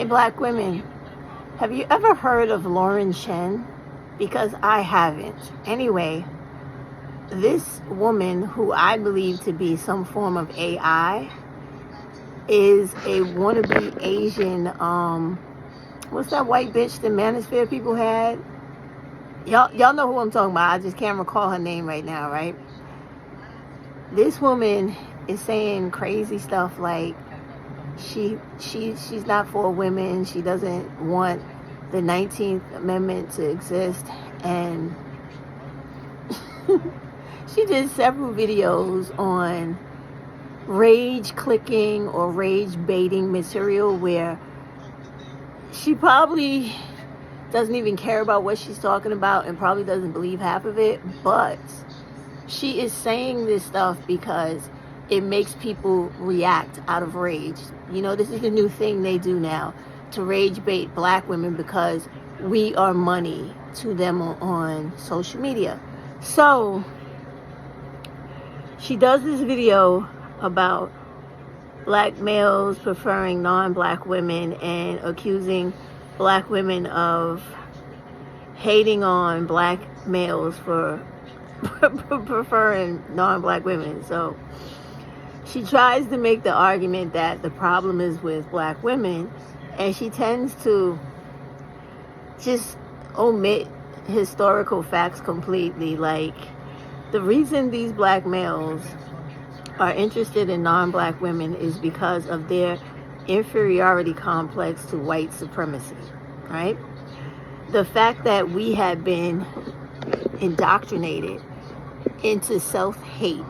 Hey, black women, have you ever heard of Lauren Shen? Because I haven't. Anyway, this woman, who I believe to be some form of AI, is a wannabe Asian, what's that white bitch the Manosphere people had? Y'all know who I'm talking about. I just can't recall her name right now, right? This woman is saying crazy stuff like she's not for women. She doesn't want the 19th Amendment to exist, and she did several videos on rage clicking or rage baiting material where she probably doesn't even care about what she's talking about and probably doesn't believe half of it, but she is saying this stuff because it makes people react out of rage. You know, this is the new thing they do now, to rage bait black women because we are money to them on social media. So she does this video about black males preferring non-black women and accusing black women of hating on black males for preferring non-black women. So she tries to make the argument that the problem is with black women, and she tends to just omit historical facts completely. Like, the reason these black males are interested in non-black women is because of their inferiority complex to white supremacy, right? The fact that we have been indoctrinated into self-hate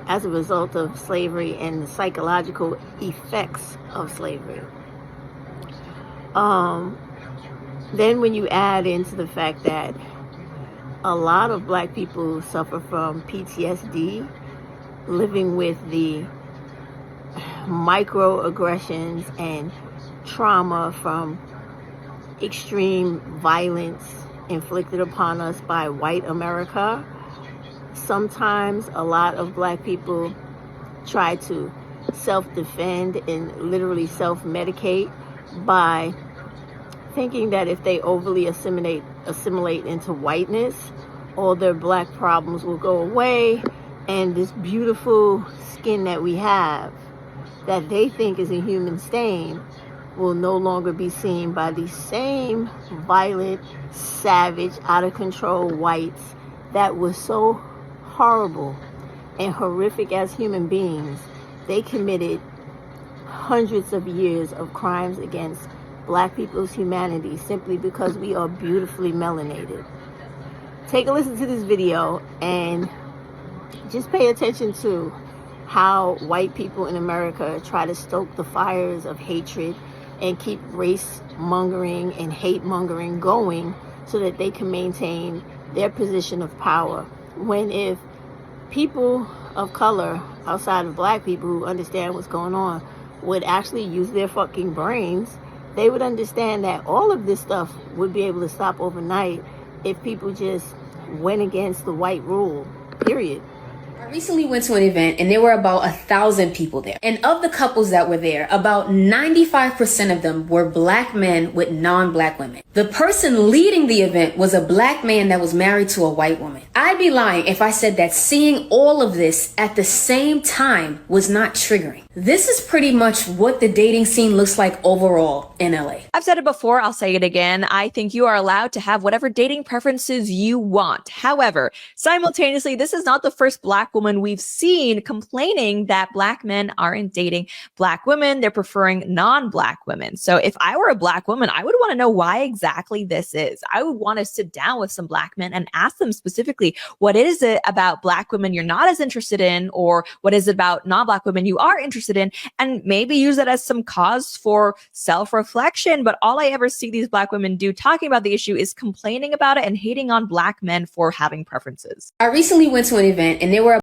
as a result of slavery and the psychological effects of slavery. Then when you add into the fact that a lot of black people suffer from PTSD, living with the microaggressions and trauma from extreme violence inflicted upon us by white America. Sometimes a lot of black people try to self-defend and literally self-medicate by thinking that if they overly assimilate into whiteness, all their black problems will go away, and this beautiful skin that we have that they think is a human stain will no longer be seen by these same violent, savage, out of control whites that were so horrible and horrific as human beings. They committed hundreds of years of crimes against black people's humanity simply because we are beautifully melanated. Take a listen to this video and just pay attention to how white people in America try to stoke the fires of hatred and keep race mongering and hate mongering going so that they can maintain their position of power. When if people of color outside of black people who understand what's going on would actually use their fucking brains, they would understand that all of this stuff would be able to stop overnight if people just went against the white rule, period. I recently went to an event and there were about 1,000 people there. And of the couples that were there, about 95% of them were black men with non-black women. The person leading the event was a black man that was married to a white woman. I'd be lying if I said that seeing all of this at the same time was not triggering. This is pretty much what the dating scene looks like overall in LA. I've said it before, I'll say it again. I think you are allowed to have whatever dating preferences you want. However, simultaneously, this is not the first black woman we've seen complaining that black men aren't dating black women. They're preferring non-black women. So if I were a black woman, I would want to know why exactly this is. I would want to sit down with some black men and ask them specifically, what is it about black women you're not as interested in, or what is it about non-black women you are interested in, and maybe use it as some cause for self-reflection. But all I ever see these black women do talking about the issue is complaining about it and hating on black men for having preferences. I recently went to an event and there were